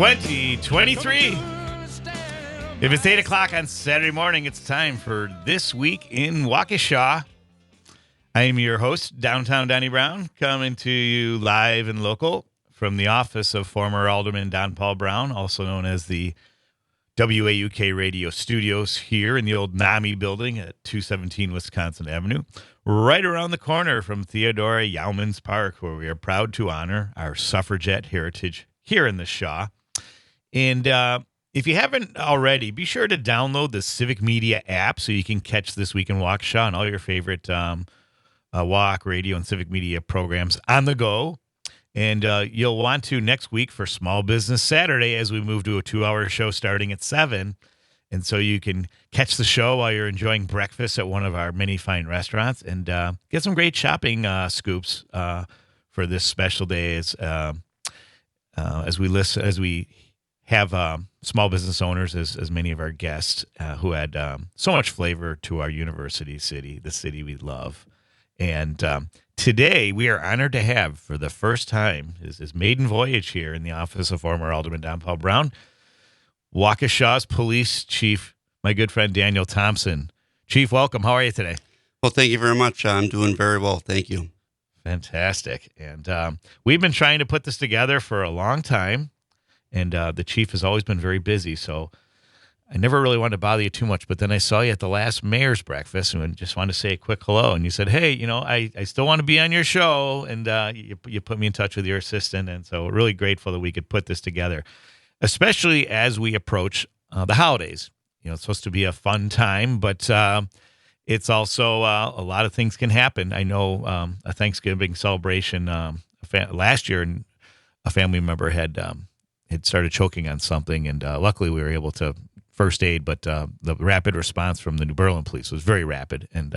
2023. If it's 8 o'clock on Saturday morning, it's time for This Week in Waukesha. I am your host, Downtown Donnie Browne, coming to you live and local from the office of former Alderman Don Paul Browne, also known as the WAUK Radio Studios here in the old NAMI building at 217 Wisconsin Avenue, right around the corner from Theodora Yaumans Park, where we are proud to honor our suffragette heritage here in the Shaw. And if you haven't already, be sure to download the Civic Media app so you can catch This Week in Waukesha and all your favorite WAUK radio and Civic Media programs on the go. And you'll want to next week for Small Business Saturday as we move to a 2-hour show starting at 7. And so you can catch the show while you're enjoying breakfast at one of our many fine restaurants and get some great shopping scoops for this special day as we have small business owners as many of our guests who had so much flavor to our university city, the city we love. And today we are honored to have, for the first time, his maiden voyage here in the office of former Alderman Don Paul Browne, Waukesha's Police Chief, my good friend Daniel Thompsen. Chief, welcome. How are you today? Well, thank you very much. I'm doing very well. Thank you. Fantastic. And we've been trying to put this together for a long time, and the chief has always been very busy, so I never really wanted to bother you too much, but then I saw you at the last mayor's breakfast and just wanted to say a quick hello. And you said, hey, I still want to be on your show. And you put me in touch with your assistant. And so really grateful that we could put this together, especially as we approach the holidays. It's supposed to be a fun time, but it's also a lot of things can happen. I know a Thanksgiving celebration last year, and a family member had started choking on something. And luckily we were able to first aid, but the rapid response from the New Berlin police was very rapid. And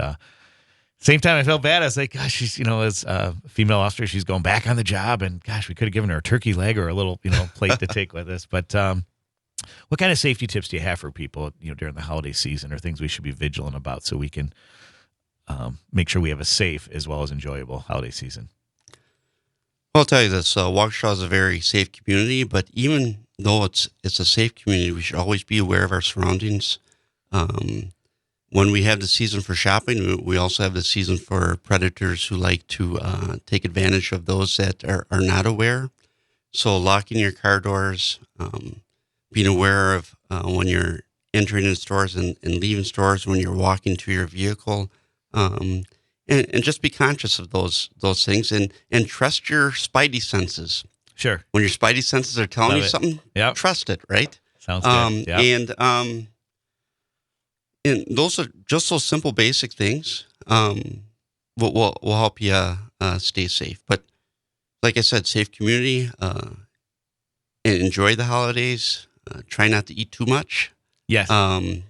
same time, I felt bad. I was like, gosh, she's, as a female officer, she's going back on the job, and gosh, we could have given her a turkey leg or a little, plate to take with us. But what kind of safety tips do you have for people, during the holiday season, or things we should be vigilant about so we can make sure we have a safe as well as enjoyable holiday season? I'll tell you this, Waukesha is a very safe community, but even though it's a safe community, we should always be aware of our surroundings. When we have the season for shopping, we also have the season for predators who like to take advantage of those that are not aware. So locking your car doors, being aware of when you're entering in stores and leaving stores, when you're walking to your vehicle, and just be conscious of those things and trust your spidey senses. Sure. When your spidey senses are telling you something, trust it, right? Sounds good. Yep. And those are just those simple, basic things will help you stay safe. But like I said, safe community, and enjoy the holidays. Try not to eat too much. Yes. And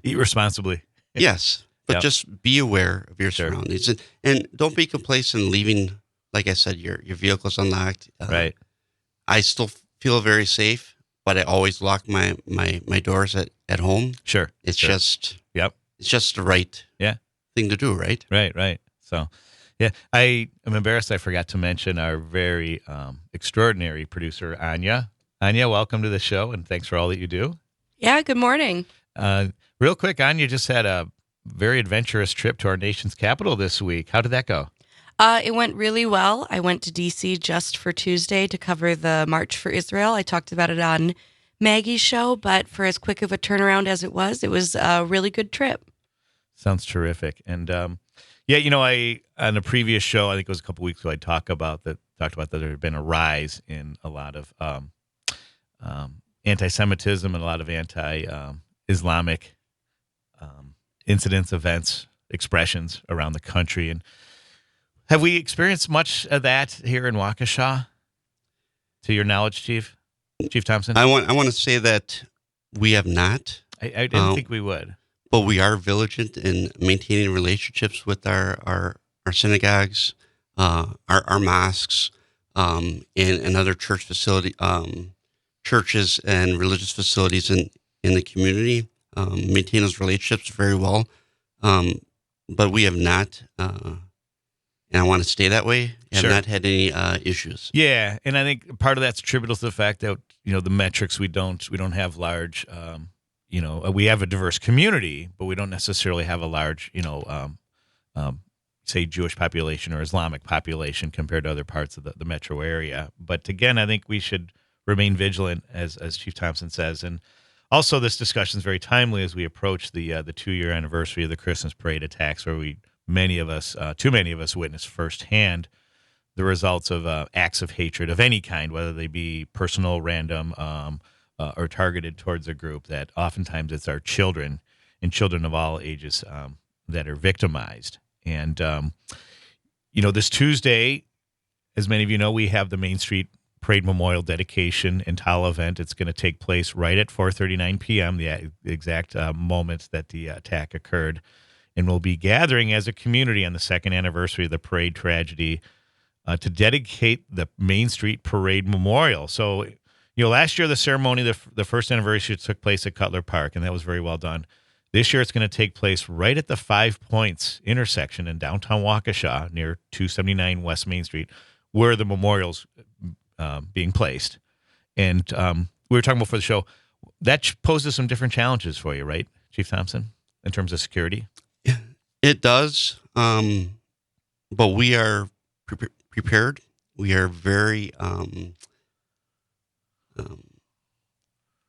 eat responsibly. Yes. But just be aware of your surroundings. And don't be complacent in leaving, like I said, your vehicle's unlocked. Right. I still feel very safe, but I always lock my doors at home. Sure. It's just the right thing to do, right? Right. So, yeah, I am embarrassed I forgot to mention our very extraordinary producer, Anya. Anya, welcome to the show, and thanks for all that you do. Yeah, good morning. Real quick, Anya just had a very adventurous trip to our nation's capital this week. How did that go? It went really well. I went to D.C. just for Tuesday to cover the March for Israel. I talked about it on Maggie's show, but for as quick of a turnaround as it was a really good trip. Sounds terrific. And I on a previous show, I think it was a couple weeks ago, I talked about that there had been a rise in a lot of anti-Semitism and a lot of anti-Islamic incidents, events, expressions around the country. And have we experienced much of that here in Waukesha, to your knowledge, Chief Thompsen? I want to say that we have not. I didn't think we would. But we are vigilant in maintaining relationships with our synagogues, our mosques, and other churches and religious facilities in the community. Maintain those relationships very well. But we have not and I want to stay that way. I have Sure. not had any issues. Yeah, and I think part of that's attributable to the fact that the metrics we don't have large. We have a diverse community, but we don't necessarily have a large say Jewish population or Islamic population compared to other parts of the metro area. But again, I think we should remain vigilant, as Chief Thompsen says, and also this discussion is very timely as we approach the 2-year anniversary of the Christmas parade attacks, where too many of us witnessed firsthand the results of acts of hatred of any kind, whether they be personal, random, or targeted towards a group. That oftentimes it's our children and children of all ages that are victimized. And, this Tuesday, as many of you know, we have the Main Street Parade Memorial Dedication and Towel event. It's going to take place right at 4:39 p.m., the exact moment that the attack occurred. And we'll be gathering as a community on the second anniversary of the parade tragedy to dedicate the Main Street Parade Memorial. So, last year the ceremony, the first anniversary took place at Cutler Park, and that was very well done. This year, it's going to take place right at the 5 Points intersection in downtown Waukesha near 279 West Main Street, where the memorial's being placed. And we were talking before the show, that poses some different challenges for you, right, Chief Thompsen, in terms of security? It does, but we are prepared. We are very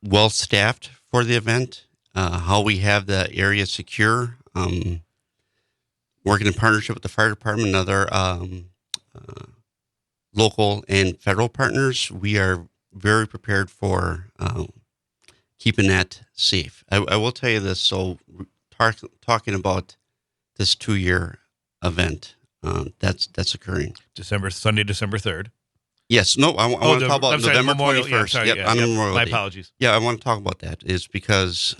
well staffed for the event. How we have the area secure, working in partnership with the fire department and other local and federal partners, we are very prepared for keeping that safe. I will tell you this. So talking about this 2-year event that's occurring. Sunday, December 3rd. Yes. No, I want to talk about November 21st. Yeah, Memorial my Day. apologies. Yeah, I want to talk about that is because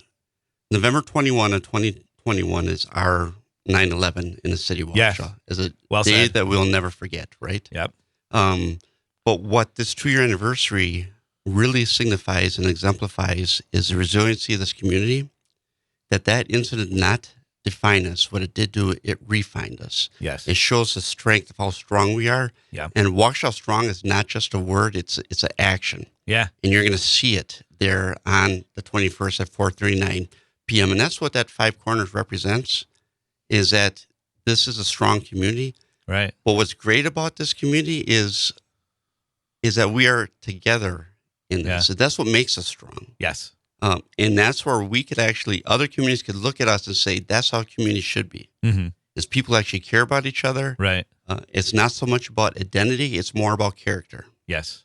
November 21 of 2021 is our 9/11 in the city of Waukesha. Yeah. Is a Well day said. that we'll never forget, right? Yep. But what this 2-year anniversary really signifies and exemplifies is the resiliency of this community, that incident did not define us. What it did do, it refined us. Yes. It shows the strength of how strong we are. Yeah. And Waukesha Strong is not just a word, it's an action. Yeah. And you're going to see it there on the 21st at 4:39 p.m. And that's what that 5 Corners represents, is that this is a strong community. Right. But what's great about this community is that we are together in this. Yeah. So that's what makes us strong. Yes. And that's where we could other communities could look at us and say, that's how community should be. Mm-hmm. Is people actually care about each other. Right. It's not so much about identity. It's more about character. Yes.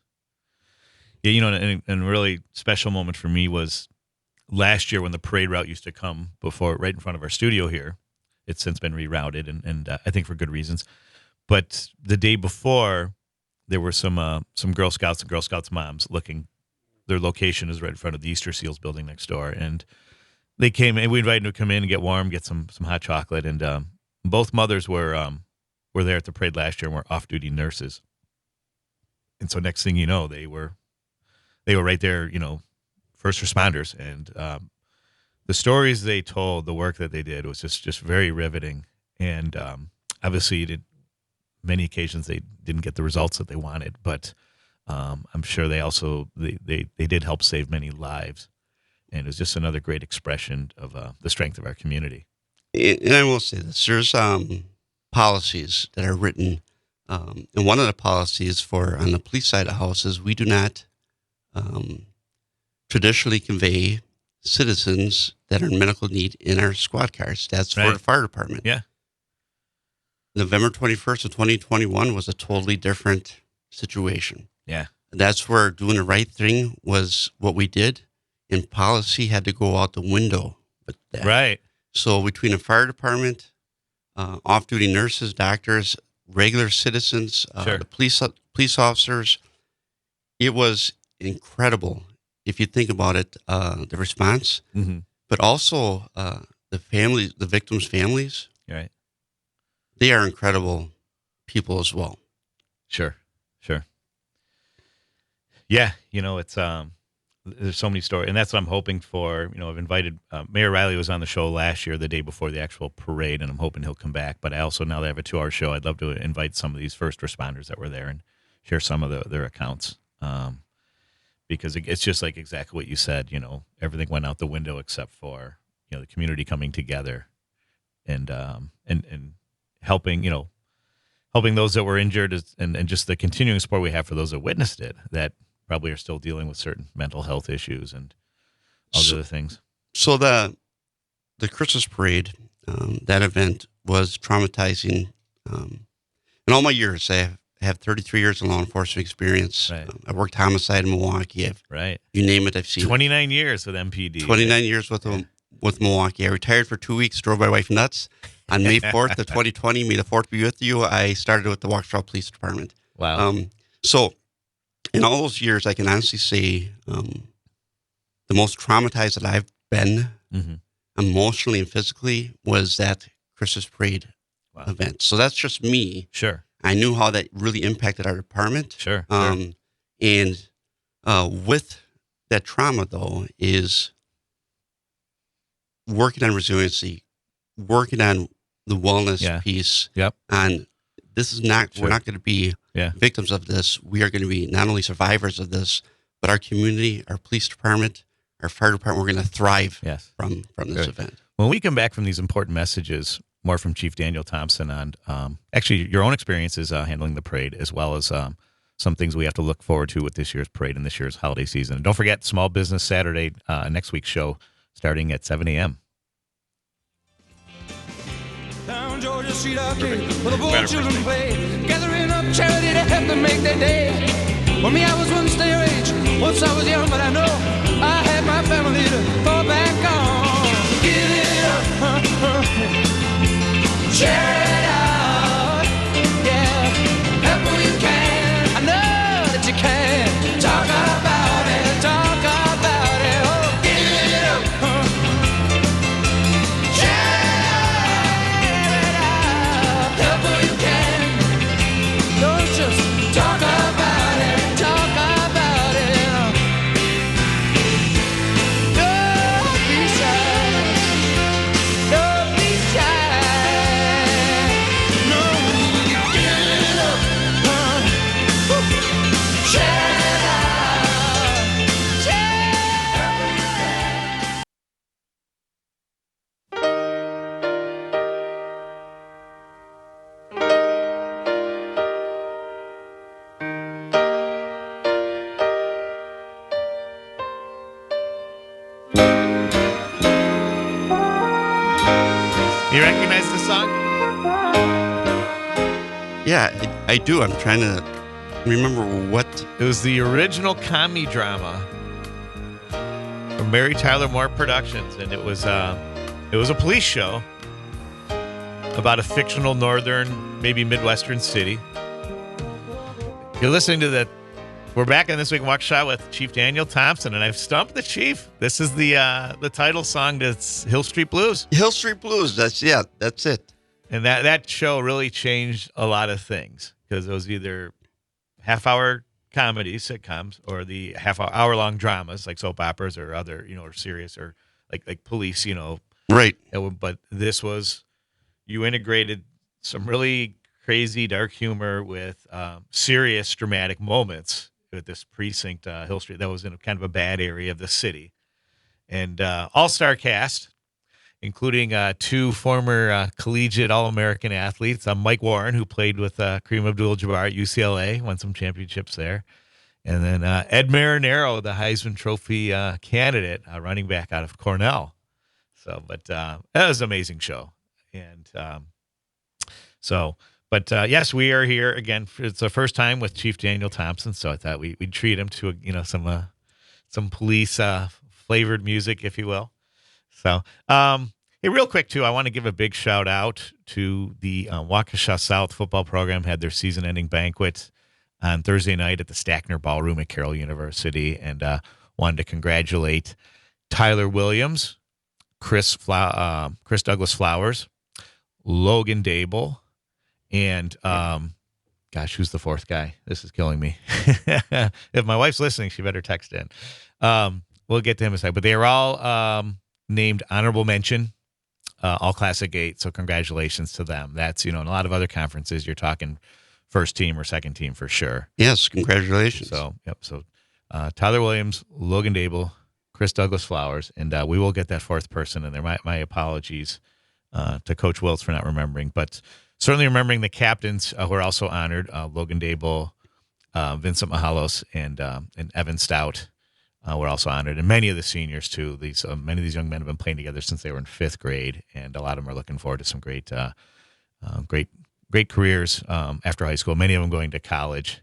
Yeah, and a really special moment for me was last year when the parade route used to come right in front of our studio here. It's since been rerouted, and I think for good reasons. But the day before, there were some Girl Scouts and Girl Scouts moms looking. Their location is right in front of the Easter Seals building next door, and they came and we invited them to come in and get warm, get some hot chocolate, and both mothers were there at the parade last year and were off-duty nurses. And so next thing you know, they were right there, first responders, and the stories they told, the work that they did was just very riveting. And obviously, many occasions they didn't get the results that they wanted, but I'm sure they also they did help save many lives, and it was just another great expression of the strength of our community. And I will say this: there's policies that are written, and one of the policies on the police side of the house is we do not traditionally convey citizens that are in medical need in our squad cars. That's for Right. the fire department. Yeah. November 21st of 2021 was a totally different situation. Yeah. That's where doing the right thing was what we did, and policy had to go out the window with that. Right. So between the fire department, off-duty nurses, doctors, regular citizens, Sure. the police officers, it was incredible. If you think about it, the response, Mm-hmm. but also the families, the victims' families, Right. they are incredible people as well. Sure. Yeah, it's there's so many stories, and that's what I'm hoping for. I've invited Mayor Riley was on the show last year, the day before the actual parade, and I'm hoping he'll come back. But I also, now that I have a 2-hour show, I'd love to invite some of these first responders that were there and share some of their accounts, because it's just like exactly what you said. Everything went out the window except for the community coming together and helping helping those that were injured, and just the continuing support we have for those that witnessed it, that probably are still dealing with certain mental health issues and other things. So the Christmas parade, that event was traumatizing. In all my years, I have 33 years of law enforcement experience. Right. I've worked homicide in Milwaukee. Right. You name it, I've seen 29 years with MPD. 29 years with Milwaukee. I retired for 2 weeks, drove my wife nuts. On May 4th of 2020, may the 4th be with you, I started with the Waukesha Police Department. Wow. So in all those years, I can honestly say the most traumatized that I've been emotionally and physically was that Christmas parade event. So that's just me. Sure. I knew how that really impacted our department. Sure. And with that trauma, though, is working on resiliency, working on the wellness piece. Yep. And this is not, we're not going to be victims of this. We are going to be not only survivors of this, but our community, our police department, our fire department, we're going to thrive from this event. When we come back from these important messages, more from Chief Daniel Thompsen on actually your own experiences handling the parade, as well as some things we have to look forward to with this year's parade and this year's holiday season. And don't forget, Small Business Saturday, next week's show, starting at 7 a.m. Down Georgia Street Arcade, where the boy children play, gathering up charity to help them make their day. For me, I was once their age, once I was young, but I know I had my family to fall back on. Give it up, share it out, yeah, help when you can, I know that you can. Talk about it, oh, give it up, talk about it. Don't be shy. Don't be shy. No, you get it up. Share it out. Share. You recognize the song? Yeah, I do. I'm trying to remember what. It was the original comedy drama from Mary Tyler Moore Productions, and it was a police show about a fictional northern, maybe Midwestern city. You're listening to that. We're back on This Week in Waukesha with Chief Daniel Thompsen, and I've stumped the chief. This is the title song to Hill Street Blues. Hill Street Blues. That's it. And that show really changed a lot of things, because it was either half-hour comedies, sitcoms, or the hour-long dramas like soap operas or other, or serious, or like police, Right. But this was, you integrated some really crazy dark humor with serious dramatic moments with this precinct, Hill Street, that was in kind of a bad area of the city. And all-star cast, including two former collegiate All-American athletes. Mike Warren, who played with Kareem Abdul-Jabbar at UCLA, won some championships there. And then Ed Marinero, the Heisman Trophy candidate, running back out of Cornell. But that was an amazing show. And yes, we are here again. It's the first time with Chief Daniel Thompsen, so I thought we'd treat him to some police flavored music, if you will. So, hey, real quick too, I want to give a big shout out to the Waukesha South football program. Had their season-ending banquet on Thursday night at the Stackner Ballroom at Carroll University, and wanted to congratulate Tyler Williams, Chris Douglas Flowers, Logan Dable, and gosh, who's the fourth guy? This is killing me. If my wife's listening, she better text in. We'll get to him in a second. But they are all named honorable mention, all Classic 8. So congratulations to them. That's, in a lot of other conferences, you're talking first team or second team for sure. Yes, congratulations. So, yep. So Tyler Williams, Logan Dable, Chris Douglas Flowers, and we will get that fourth person in there. My apologies to Coach Wiltz for not remembering, but certainly remembering the captains who are also honored, Logan Dable, Vincent Mahalos, and Evan Stout were also honored, and many of the seniors too. Many of these young men have been playing together since they were in 5th grade, and a lot of them are looking forward to some great careers after high school. Many of them going to college,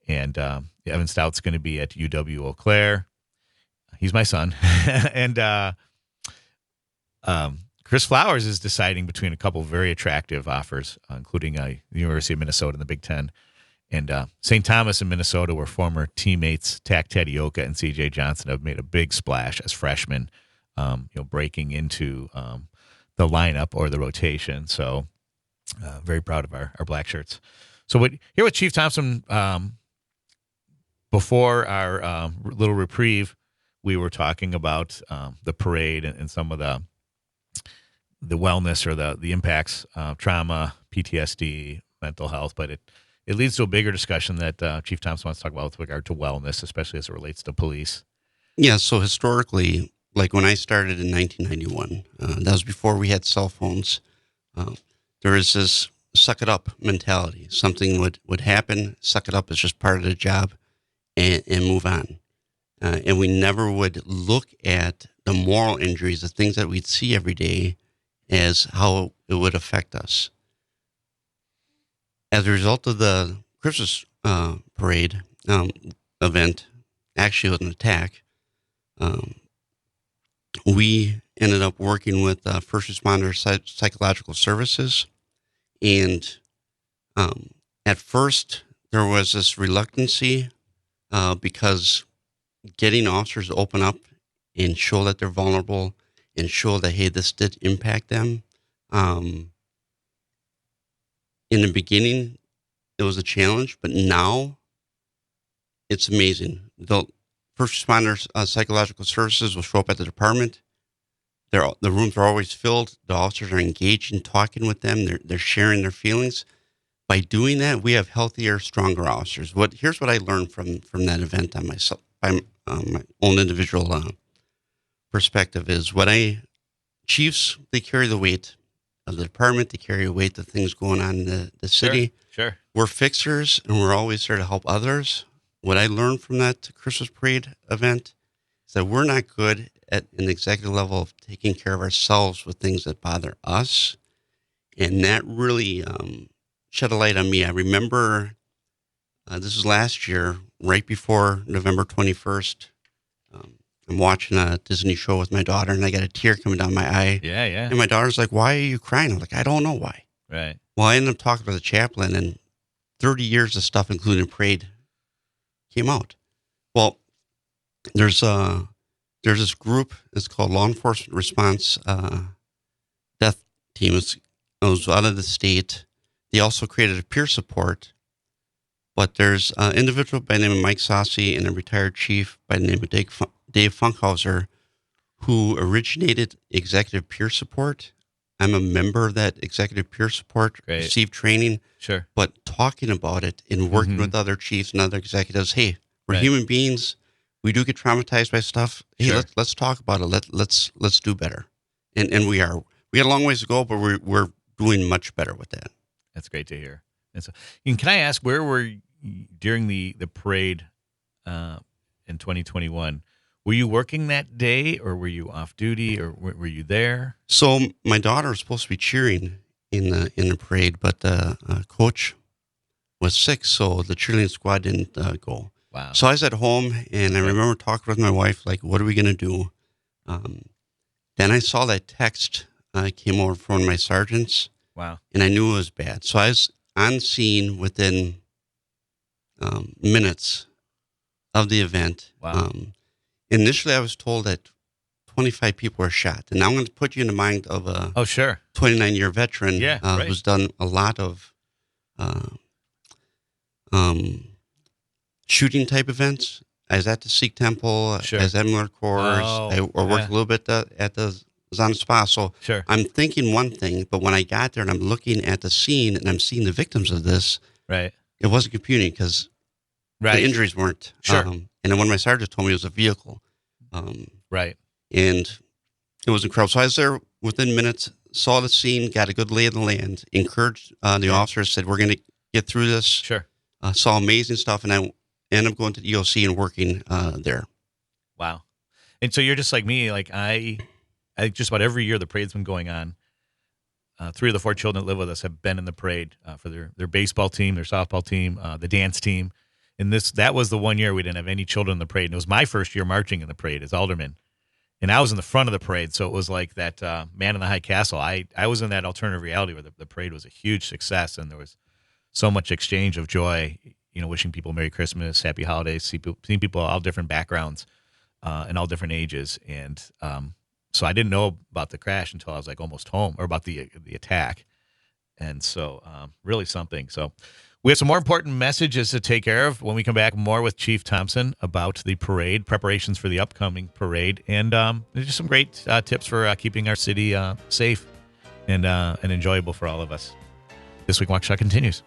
and Evan Stout's going to be at UW Eau Claire. He's my son, and Chris Flowers is deciding between a couple of very attractive offers, including the University of Minnesota in the Big Ten, and St. Thomas in Minnesota, where former teammates Tak Tedioka and C.J. Johnson have made a big splash as freshmen, breaking into the lineup or the rotation. So very proud of our black shirts. So here with Chief Thompsen, before our little reprieve, we were talking about the parade and some of the wellness or the impacts, trauma, PTSD, mental health, but it leads to a bigger discussion that Chief Thompsen wants to talk about with regard to wellness, especially as it relates to police. Yeah, so historically, like when I started in 1991, that was before we had cell phones, there was this suck it up mentality. Something would happen, suck it up, it's just part of the job, and move on. And we never would look at the moral injuries, the things that we'd see every day, as how it would affect us. As a result of the Christmas parade event, actually it was an attack, we ended up working with First Responder Psychological Services. And at first, there was this reluctancy because getting officers to open up and show that they're vulnerable and show that, hey, this did impact them. In the beginning, it was a challenge, but now it's amazing. The First Responders Psychological Services will show up at the department. The rooms are always filled. The officers are engaged in talking with them. They're sharing their feelings. By doing that, we have healthier, stronger officers. Here's what I learned from that event on myself, my own individual perspective is chiefs, they carry the weight of the department. They carry the weight of things going on in the city. Sure. We're fixers, and we're always there to help others. What I learned from that Christmas parade event is that we're not good at an executive level of taking care of ourselves with things that bother us. And that really shed a light on me. I remember this was last year, right before November 21st. I'm watching a Disney show with my daughter, and I got a tear coming down my eye. Yeah. And my daughter's like, "Why are you crying?" I'm like, "I don't know why." Right. Well, I ended up talking to the chaplain, and 30 years of stuff, including parade, came out. Well, there's this group. It's called Law Enforcement Response Death Team. It was out of the state. They also created a peer support. But there's an individual by the name of Mike Saucy and a retired chief by the name of Dave Funkhauser who originated executive peer support. I'm a member of that executive peer support, Great. Received training. Sure. But talking about it and working with other chiefs and other executives, hey, we're human beings. We do get traumatized by stuff. Hey, Sure. let's talk about it. Let's do better. And we are. We got a long ways to go, but we're doing much better with that. That's great to hear. And so, can I ask, where were you during the parade in 2021? Were you working that day, or were you off duty, or were you there? So my daughter was supposed to be cheering in the parade, but the coach was sick, so the cheerleading squad didn't go. Wow. So I was at home, and I remember talking with my wife, like, what are we going to do? Then I saw that text came over from one of my sergeants. Wow. And I knew it was bad. So I was on scene within minutes of the event. Wow. Initially, I was told that 25 people were shot. And now I'm going to put you in the mind of a 29-year veteran right. who's done a lot of shooting type events. I was at the Sikh Temple, Sure. I was at Miller Course. I worked a little bit at the Zana Spa. So Sure. I'm thinking one thing, but when I got there and I'm looking at the scene and I'm seeing the victims of this, Right. it wasn't computing because Right. the injuries weren't. Sure. And then one of my sergeants told me it was a vehicle. Right. And it was incredible. So I was there within minutes, saw the scene, got a good lay of the land, encouraged the officers, said, we're going to get through this. Sure. Saw amazing stuff, and I ended up going to the EOC and working there. Wow. And so you're just like me. Like I just about every year the parade's been going on. 3 of the 4 children that live with us have been in the parade for their baseball team, their softball team, the dance team. And that was the one year we didn't have any children in the parade. And it was my first year marching in the parade as alderman. And I was in the front of the parade, so it was like that Man in the High Castle. I was in that alternative reality where the parade was a huge success, and there was so much exchange of joy, wishing people Merry Christmas, Happy Holidays, seeing people of all different backgrounds and all different ages. And so I didn't know about the crash until I was like almost home, or about the attack. And so really something. So we have some more important messages to take care of when we come back. More with Chief Thompsen about the parade, preparations for the upcoming parade, and just some great tips for keeping our city safe and enjoyable for all of us. This Week in Waukesha continues.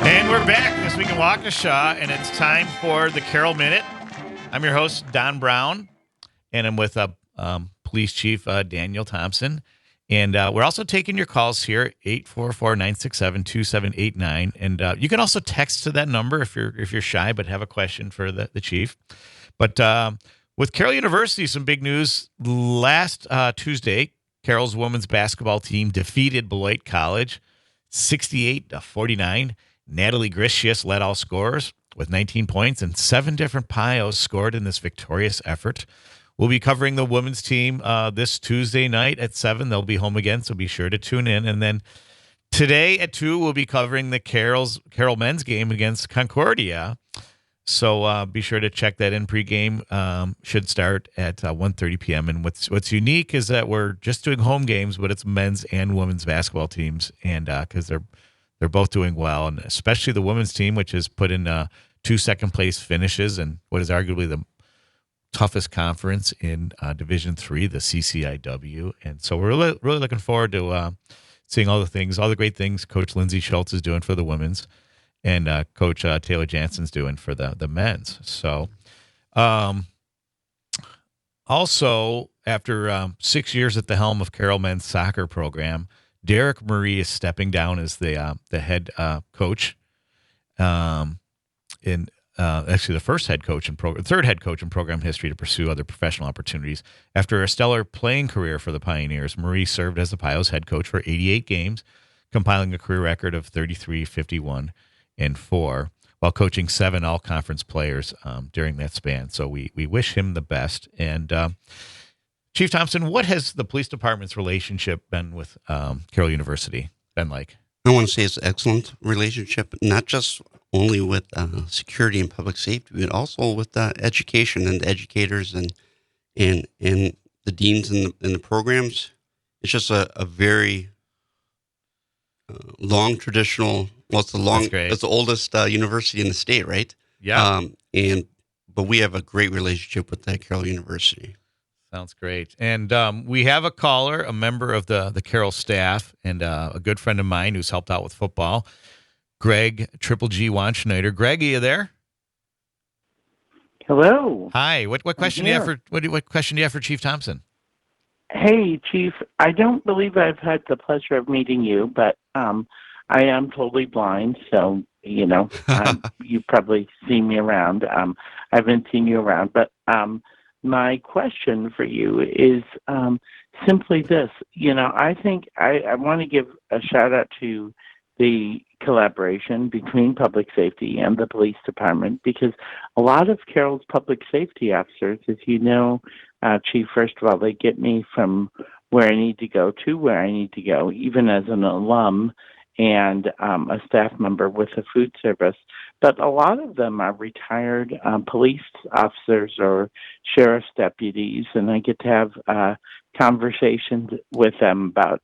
And we're back this week in Waukesha, and it's time for the Carol Minute. I'm your host, Don Browne, and I'm with Police Chief Daniel Thompsen. And we're also taking your calls here, 844-967-2789. And you can also text to that number if you're shy but have a question for the chief. But with Carroll University, some big news. Last Tuesday, Carroll's women's basketball team defeated Beloit College 68-49. Natalie Grisius led all scorers with 19 points, and 7 different Pios scored in this victorious effort. We'll be covering the women's team this Tuesday night at 7. They'll be home again, so be sure to tune in. And then today at 2, we'll be covering the Carroll men's game against Concordia. So be sure to check that in. Pregame should start at 1:30 p.m. And what's unique is that we're just doing home games, but it's men's and women's basketball teams, and because they're both doing well, and especially the women's team, which has put in 2 second-place finishes in what is arguably the toughest conference in Division III, the CCIW. And so we're really looking forward to seeing all the great things Coach Lindsay Schultz is doing for the women's, and Coach Taylor Jansen's doing for the men's. So also, after 6 years at the helm of Carroll men's soccer program, Derek Murray is stepping down as the head coach, actually the third head coach in program history to pursue other professional opportunities. After a stellar playing career for the Pioneers, Murray served as the Pios head coach for 88 games, compiling a career record of 33, 51, and 4, while coaching 7 all-conference players during that span. So we wish him the best. And Chief Thompsen, what has the police department's relationship been with Carroll University been like? I want to say it's an excellent relationship, not just only with security and public safety, but also with education and the educators and the deans and the programs. It's just a very long traditional Well, it's That's great. it's the oldest university in the state, right? Yeah. But we have a great relationship with that Carroll University. Sounds great. And we have a caller, a member of the Carroll staff, and a good friend of mine who's helped out with football, Greg Triple G Wanschneider. Greg, are you there? Hello. Hi. What question do you have for what question do you have for Chief Thompsen? Hey, Chief. I don't believe I've had the pleasure of meeting you, but I am totally blind, so you probably see me around. I haven't seen you around, but my question for you is simply this. I think I want to give a shout out to the collaboration between public safety and the police department, because a lot of Carroll's public safety officers, as you know, Chief, first of all, they get me from where I need to go to where I need to go, even as an alum and a staff member with the food service. But a lot of them are retired police officers or sheriff's deputies, and I get to have conversations with them about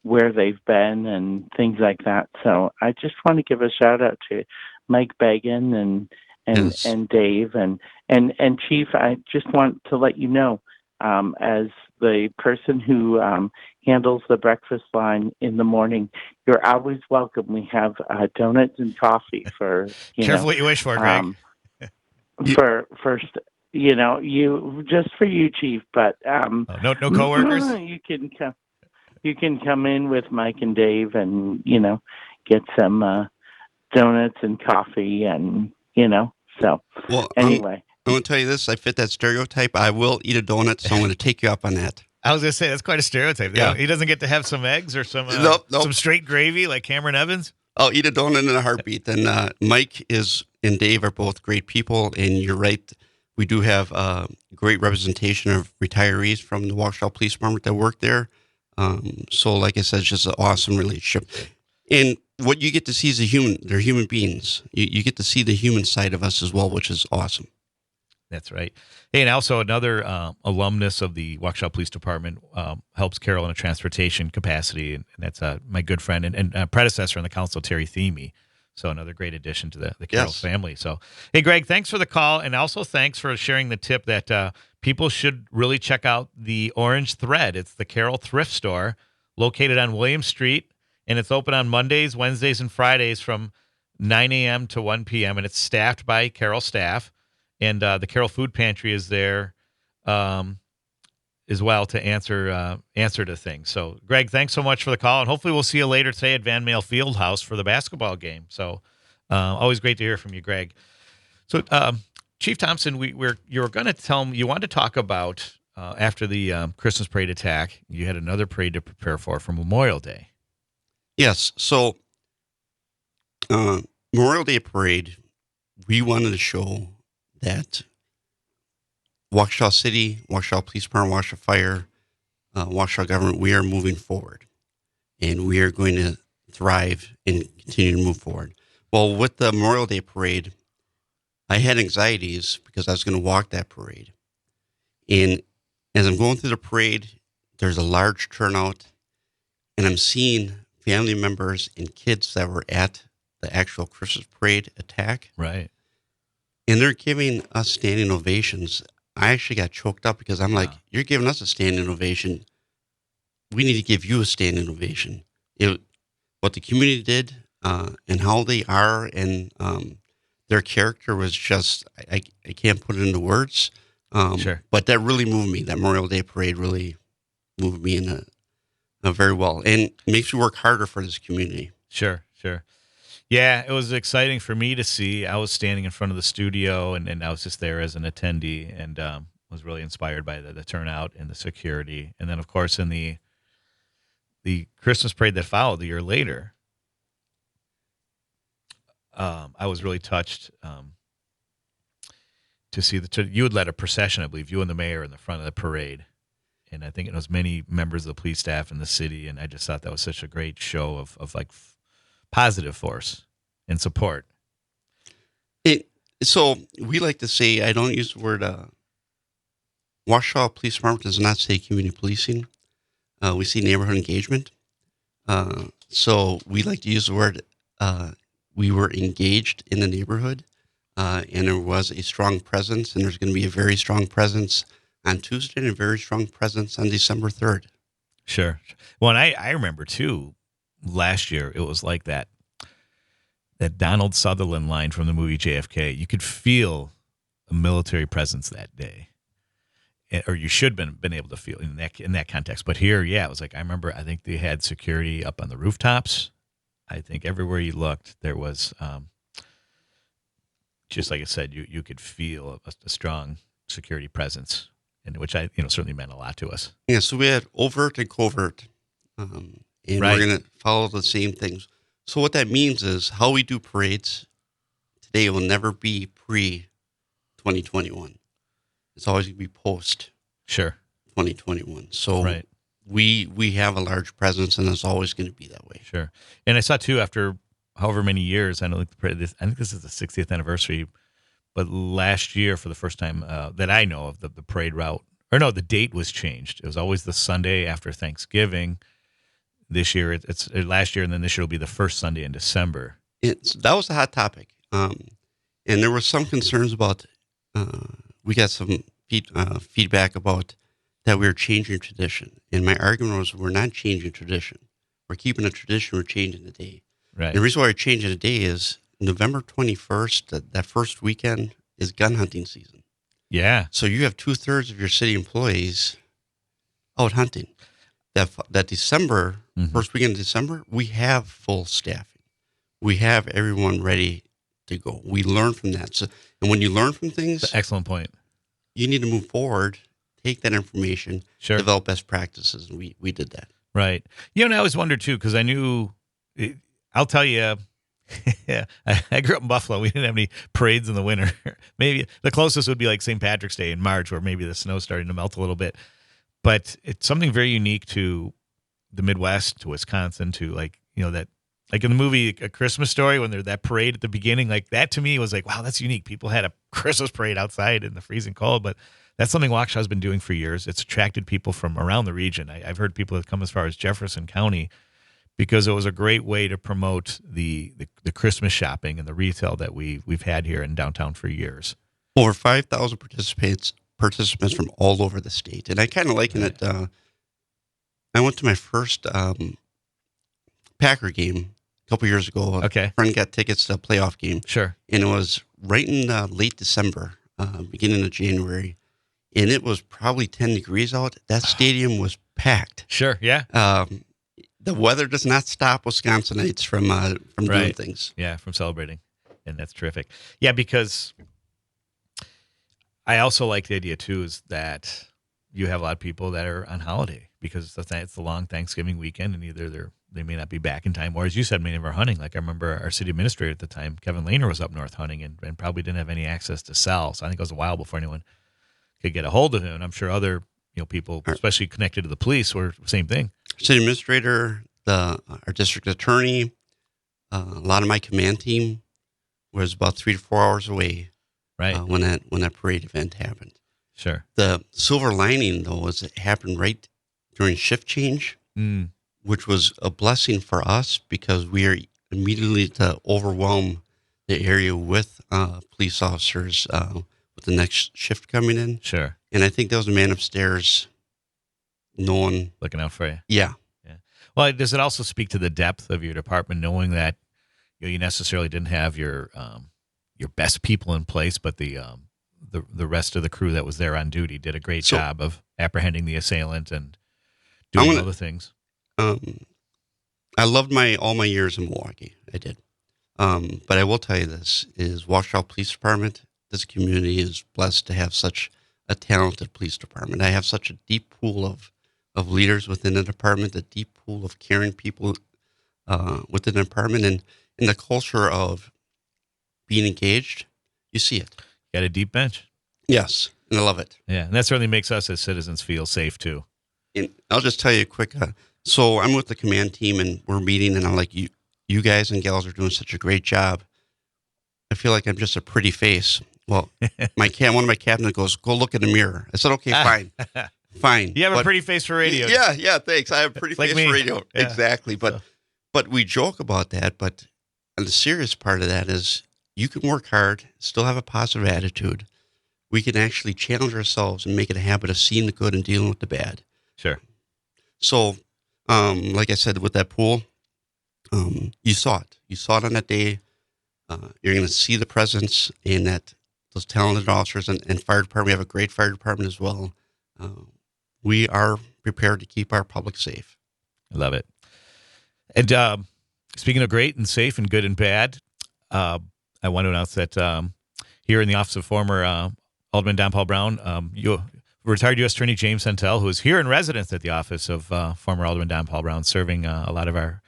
where they've been and things like that. So I just want to give a shout out to Mike Bagan and Dave and Chief. I just want to let you know, as the person who handles the breakfast line in the morning, you're always welcome. We have donuts and coffee for Careful what you wish for, Greg. You just for you, Chief. But no coworkers. You can come in with Mike and Dave and get some donuts and coffee and So anyway. I'm going to tell you this. I fit that stereotype. I will eat a donut, so I'm going to take you up on that. I was going to say, that's quite a stereotype. Yeah. He doesn't get to have some eggs or some Nope. straight gravy like Cameron Evans? I'll eat a donut in a heartbeat. And Mike and Dave are both great people, and you're right. We do have great representation of retirees from the Waukesha Police Department that work there. So like I said, it's just an awesome relationship. And what you get to see is they're human beings. You get to see the human side of us as well, which is awesome. That's right. Hey, and also another alumnus of the Waukesha Police Department helps Carroll in a transportation capacity, and that's my good friend and predecessor in the council, Terry Themey. So another great addition to the Carroll family. So, hey, Greg, thanks for the call, and also thanks for sharing the tip that people should really check out the Orange Thread. It's the Carroll thrift store located on William Street, and it's open on Mondays, Wednesdays, and Fridays from 9 a.m. to 1 p.m., and it's staffed by Carroll staff. And the Carroll Food Pantry is there as well to answer to things. So, Greg, thanks so much for the call, and hopefully we'll see you later today at Van Male Fieldhouse for the basketball game. So, always great to hear from you, Greg. So, Chief Thompsen, you were going to tell me you wanted to talk about after the Christmas parade attack. You had another parade to prepare for Memorial Day. Yes. So, Memorial Day parade, we wanted to show that Waukesha City, Waukesha Police Department, Waukesha Fire, Waukesha government, we are moving forward, and we are going to thrive and continue to move forward. Well, with the Memorial Day parade, I had anxieties because I was going to walk that parade. And as I'm going through the parade, there's a large turnout, and I'm seeing family members and kids that were at the actual Christmas parade attack. Right. And they're giving us standing ovations. I actually got choked up because I'm like, you're giving us a standing ovation. We need to give you a standing ovation. What the community did and how they are and their character was just, I can't put it into words. Sure. But that really moved me. That Memorial Day parade really moved me in a very well. And makes me work harder for this community. Sure. Yeah, it was exciting for me to see. I was standing in front of the studio, and I was just there as an attendee, and was really inspired by the turnout and the security. And then, of course, in the Christmas parade that followed the year later, I was really touched to see you had led a procession, I believe, you and the mayor in the front of the parade. And I think it was many members of the police staff in the city, and I just thought that was such a great show of like positive force and support. So we like to say, I don't use the word, Waukesha Police Department does not say community policing. We see neighborhood engagement. So we like to use the word we were engaged in the neighborhood, and there was a strong presence, and there's going to be a very strong presence on Tuesday and a very strong presence on December 3rd. Sure. Well, and I remember too, last year it was like that Donald Sutherland line from the movie JFK. You could feel a military presence that day, or you should have been able to feel in that context. But here, yeah, it was like, I remember, I think they had security up on the rooftops. I think everywhere you looked, there was, just like I said, you could feel a strong security presence, and which certainly meant a lot to us. Yeah, so we had overt and covert, and Right. we're going to follow the same things. So what that means is how we do parades today will never be pre-2021. It's always going to be post-2021. Sure. So Right. we have a large presence, and it's always going to be that way. Sure. And I saw too, after however many years, I think this is the 60th anniversary, but last year for the first time that I know of, the parade route, or no, the date was changed. It was always the Sunday after Thanksgiving. This year, it's last year, and then this year will be the first Sunday in December. That was a hot topic. And there were some concerns about, we got some feedback about that we were changing tradition. And my argument was, we're not changing tradition. We're keeping a tradition, we're changing the day. Right. And the reason why we're changing the day is November 21st, that first weekend, is gun hunting season. Yeah. So you have 2/3 of your city employees out hunting. That December, first weekend of December, we have full staffing. We have everyone ready to go. We learn from that. So, and when you learn from things, Excellent point. you need to move forward, take that information, Sure. develop best practices, and we did that. Right. And I always wondered too, because I knew, I'll tell you, I grew up in Buffalo. We didn't have any parades in the winter. Maybe the closest would be like St. Patrick's Day in March, where maybe the snow's starting to melt a little bit. But it's something very unique to the Midwest, to Wisconsin, to that, like in the movie A Christmas Story, when there's that parade at the beginning, like that to me was like, wow, that's unique. People had a Christmas parade outside in the freezing cold, but that's something Waukesha's been doing for years. It's attracted people from around the region. I've heard people that come as far as Jefferson County, because it was a great way to promote the Christmas shopping and the retail that we've had here in downtown for years. Over 5,000 participants from all over the state. And I kind of liken it. I went to my first Packer game a couple years ago. Okay. A friend got tickets to a playoff game. Sure. And it was right in late December, beginning of January. And it was probably 10 degrees out. That stadium was packed. Sure. Yeah. The weather does not stop Wisconsinites from doing Right. things. Yeah, from celebrating. And that's terrific. Yeah, because I also like the idea, too, is that you have a lot of people that are on holiday because it's the long Thanksgiving weekend, and either they may not be back in time, or as you said, many of them are hunting. Like I remember our city administrator at the time, Kevin Lehner, was up north hunting and probably didn't have any access to sell. So I think it was a while before anyone could get a hold of him. And I'm sure other people, especially connected to the police, were same thing. City administrator, our district attorney, a lot of my command team was about 3 to 4 hours away. Right. When that parade event happened. Sure. The silver lining, though, was it happened right during shift change, which was a blessing for us because we are immediately to overwhelm the area with police officers with the next shift coming in. Sure. And I think there was a man upstairs knowing. Looking out for you. Yeah. Yeah. Well, does it also speak to the depth of your department, knowing that you necessarily didn't have your best people in place, but the rest of the crew that was there on duty did a great job of apprehending the assailant and doing other things. I loved all my years in Milwaukee. I did. But I will tell you this, is Waukesha Police Department, this community is blessed to have such a talented police department. I have such a deep pool of leaders within the department, a deep pool of caring people within the department, and in the culture of being engaged, you see it. Got a deep bench? Yes, and I love it. Yeah, and that certainly makes us as citizens feel safe, too. And I'll just tell you a quick, so I'm with the command team, and we're meeting, and I'm like, you guys and gals are doing such a great job. I feel like I'm just a pretty face. Well, one of my captains goes, go look in the mirror. I said, okay, fine. Fine. You have a pretty face for radio. Yeah, thanks. I have a pretty Like face me. for radio. Yeah. Exactly. But we joke about that, but And the serious part of that is you can work hard, still have a positive attitude. We can actually challenge ourselves and make it a habit of seeing the good and dealing with the bad. Sure. So, like I said, with that pool, you saw it. You saw it on that day. You're going to see the presence in that those talented officers and fire department. We have a great fire department as well. We are prepared to keep our public safe. I love it. And speaking of great and safe and good and bad, I want to announce that here in the office of former Alderman Don Paul Browne, retired U.S. Attorney James Santel, who is here in residence at the office of former Alderman Don Paul Browne, serving a lot of our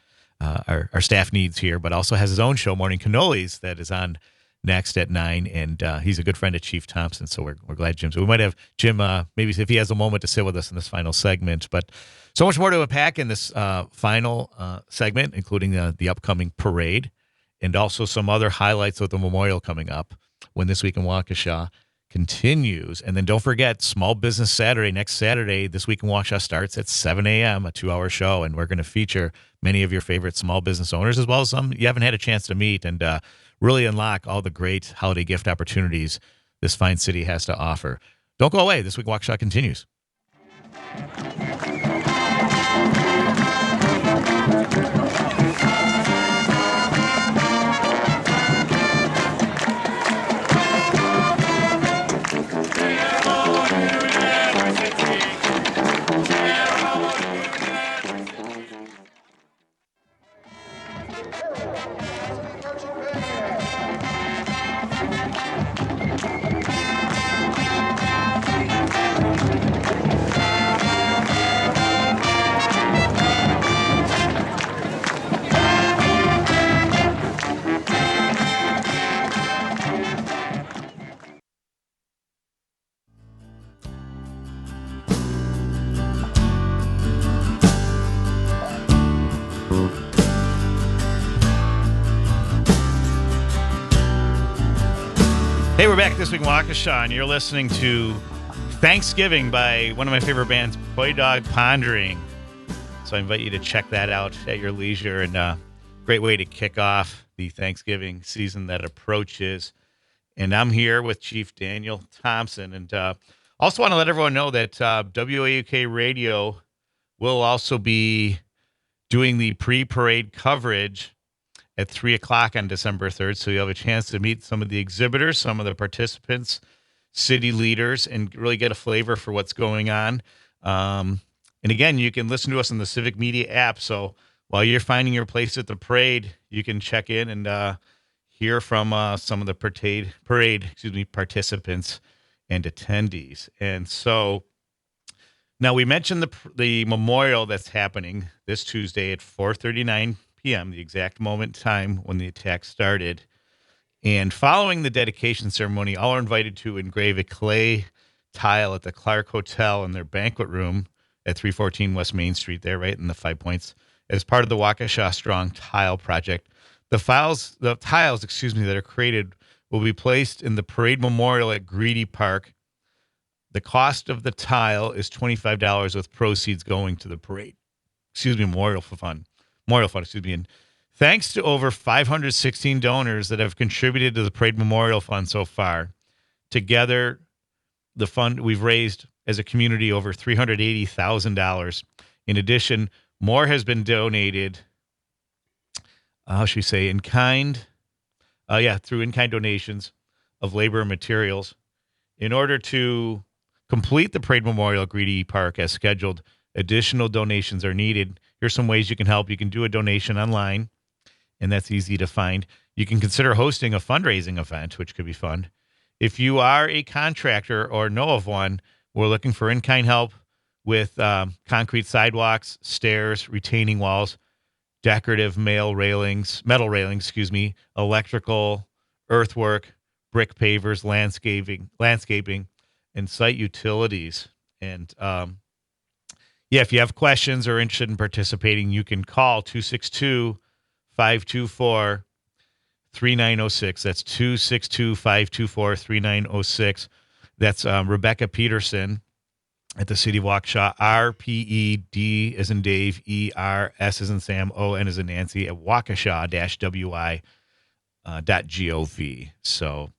staff needs here, but also has his own show, Morning Cannolis, that is on next at 9, and he's a good friend of Chief Thompsen, so we're glad Jim's. We might have Jim, maybe if he has a moment, to sit with us in this final segment, but so much more to unpack in this final segment, including the upcoming parade, and also some other highlights of the memorial coming up when This Week in Waukesha continues. And then don't forget, Small Business Saturday, next Saturday, This Week in Waukesha starts at 7 a.m., a 2-hour show, and we're going to feature many of your favorite small business owners, as well as some you haven't had a chance to meet, and really unlock all the great holiday gift opportunities this fine city has to offer. Don't go away. This Week in Waukesha continues. Hey, we're back This Week in Waukesha, and you're listening to Thanksgiving by one of my favorite bands, Boy Dog Pondering. So I invite you to check that out at your leisure, and great way to kick off the Thanksgiving season that approaches. And I'm here with Chief Daniel Thompsen, and also want to let everyone know that WAUK Radio will also be doing the pre-parade coverage at 3 o'clock on December 3rd. So you'll have a chance to meet some of the exhibitors, some of the participants, city leaders, and really get a flavor for what's going on. And again, you can listen to us on the Civic Media app. So while you're finding your place at the parade, you can check in and hear from some of the parade participants and attendees. And so now we mentioned the memorial that's happening this Tuesday at 4:39 p.m., the exact moment in time when the attack started. And following the dedication ceremony, all are invited to engrave a clay tile at the Clark Hotel in their banquet room at 314 West Main Street there, right in the 5 Points, as part of the Waukesha Strong Tile Project. The tiles that are created will be placed in the parade memorial at Greedy Park. The cost of the tile is $25, with proceeds going to the parade. Memorial Fund. And thanks to over 516 donors that have contributed to the Parade Memorial Fund so far. Together, the fund we've raised as a community over $380,000. In addition, more has been donated. Through in-kind donations of labor and materials. In order to complete the Parade Memorial at Greedy Park as scheduled, additional donations are needed. Here's some ways you can help. You can do a donation online, and that's easy to find. You can consider hosting a fundraising event, which could be fun. If you are a contractor or know of one, we're looking for in-kind help with concrete sidewalks, stairs, retaining walls, decorative metal railings, electrical, earthwork, brick pavers, landscaping, and site utilities. And if you have questions or interested in participating, you can call 262-524-3906. That's 262-524-3906. That's Rebecca Peterson at the City of Waukesha, RPED as in Dave, ERS as in Sam, ON as in Nancy at Waukesha-WI.org. .gov. So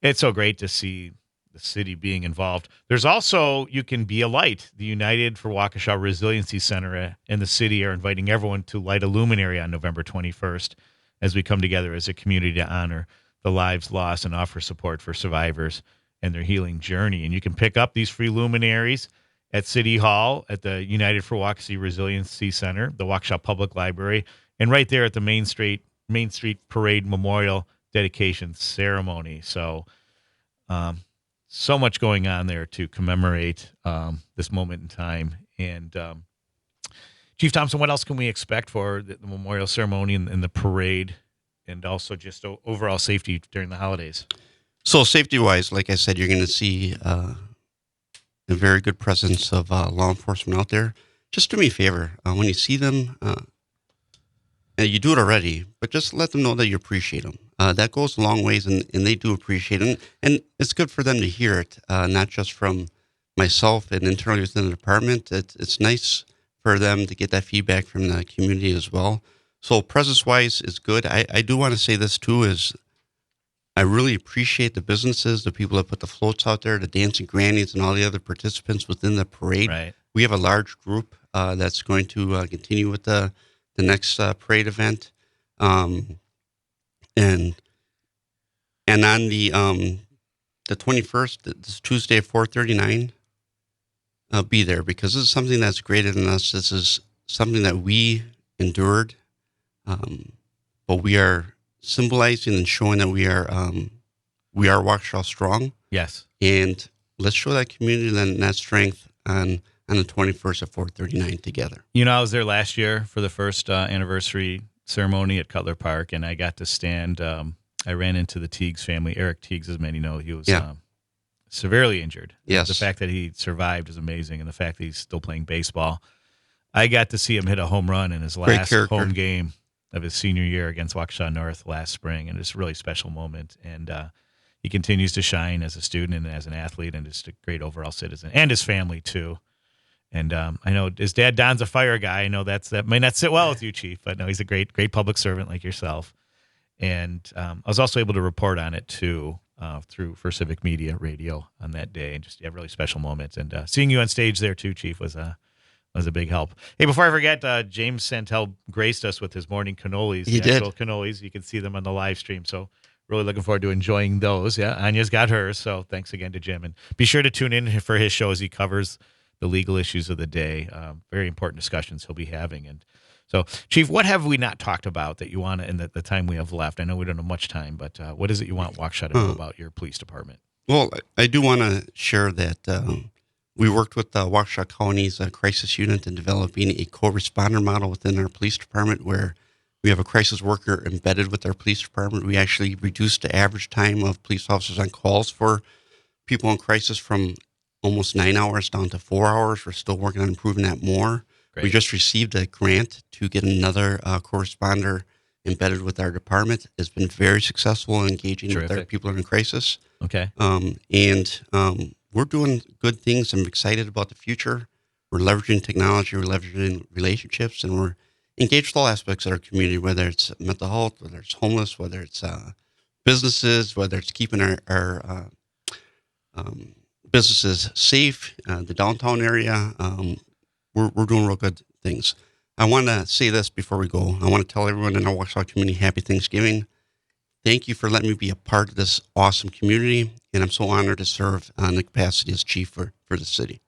it's so great to see the city being involved. There's also, you can be a light. The United for Waukesha Resiliency Center and the city are inviting everyone to light a luminary on November 21st as we come together as a community to honor the lives lost and offer support for survivors and their healing journey. And you can pick up these free luminaries at City Hall, at the United for Waukesha Resiliency Center, the Waukesha Public Library, and right there at the Main Street Parade Memorial Dedication Ceremony. So, so much going on there to commemorate this moment in time. And Chief Thompsen, what else can we expect for the memorial ceremony and the parade, and also just overall safety during the holidays? So safety-wise, like I said, you're going to see a very good presence of law enforcement out there. Just do me a favor. When you see them, you do it already, but just let them know that you appreciate them. That goes a long ways, and they do appreciate it. And it's good for them to hear it, not just from myself and internally within the department. It's nice for them to get that feedback from the community as well. So presence-wise is good. I do want to say this, too, is I really appreciate the businesses, the people that put the floats out there, the dancing grannies, and all the other participants within the parade. Right. We have a large group that's going to continue with the next parade event. And on the 21st, this Tuesday at 4:39, be there, because this is something that's greater than us. This is something that we endured, but we are symbolizing and showing that we are Waukesha strong. Yes. And let's show that community and that strength on the 21st at 4:39 together. You know, I was there last year for the first anniversary ceremony at Cutler Park, and I got to stand. I ran into the Teagues family. Eric Teagues, as many know, he was severely injured. Yes. The fact that he survived is amazing, and the fact that he's still playing baseball. I got to see him hit a home run in his last home game of his senior year against Waukesha North last spring, and it's a really special moment. And he continues to shine as a student and as an athlete, and just a great overall citizen, and his family too. And I know his dad Don's a fire guy. I know that may not sit well with you, Chief, but no, he's a great public servant like yourself. And I was also able to report on it too for Civic Media Radio on that day, and just really special moments. And seeing you on stage there too, Chief, was a big help. Hey, before I forget, James Santel graced us with his morning cannolis. He did. Cannolis. You can see them on the live stream. So really looking forward to enjoying those. Yeah, Anya's got hers. So thanks again to Jim. And be sure to tune in for his show as he covers the legal issues of the day. Very important discussions he'll be having. And so, Chief, what have we not talked about that you want to, in the time we have left? I know we don't have much time, but what is it you want Waukesha to know about your police department? Well, I do want to share that we worked with the Waukesha County's crisis unit in developing a co-responder model within our police department, where we have a crisis worker embedded with our police department. We actually reduced the average time of police officers on calls for people in crisis from almost 9 hours down to 4 hours. We're still working on improving that more. Great. We just received a grant to get another corresponder embedded with our department. It's been very successful in engaging with our people in crisis. Okay. And we're doing good things. I'm excited about the future. We're leveraging technology, we're leveraging relationships, and we're engaged with all aspects of our community, whether it's mental health, whether it's homeless, whether it's businesses, whether it's keeping our businesses safe, the downtown area. We're doing real good things. I want to say this before we go. I want to tell everyone in our Waukesha community, happy Thanksgiving. Thank you for letting me be a part of this awesome community, and I'm so honored to serve on the capacity as chief for the city.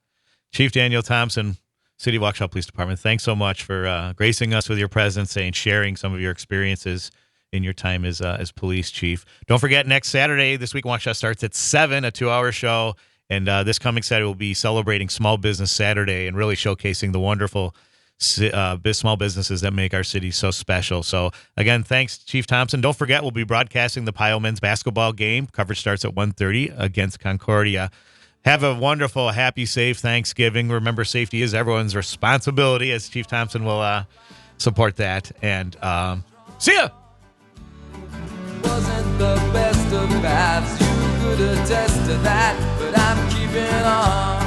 Chief Daniel Thompsen, City of Waukesha Police Department, thanks so much for gracing us with your presence and sharing some of your experiences in your time as police chief. Don't forget, next Saturday, this week Waukesha starts at 7, a 2-hour show. And this coming Saturday, we'll be celebrating Small Business Saturday and really showcasing the wonderful small businesses that make our city so special. So, again, thanks, Chief Thompsen. Don't forget, we'll be broadcasting the Pio men's basketball game. Coverage starts at 1:30 against Concordia. Have a wonderful, happy, safe Thanksgiving. Remember, safety is everyone's responsibility, as Chief Thompsen will support that. And see ya! Wasn't the best of paths, you could attest to that, but I'm keeping on.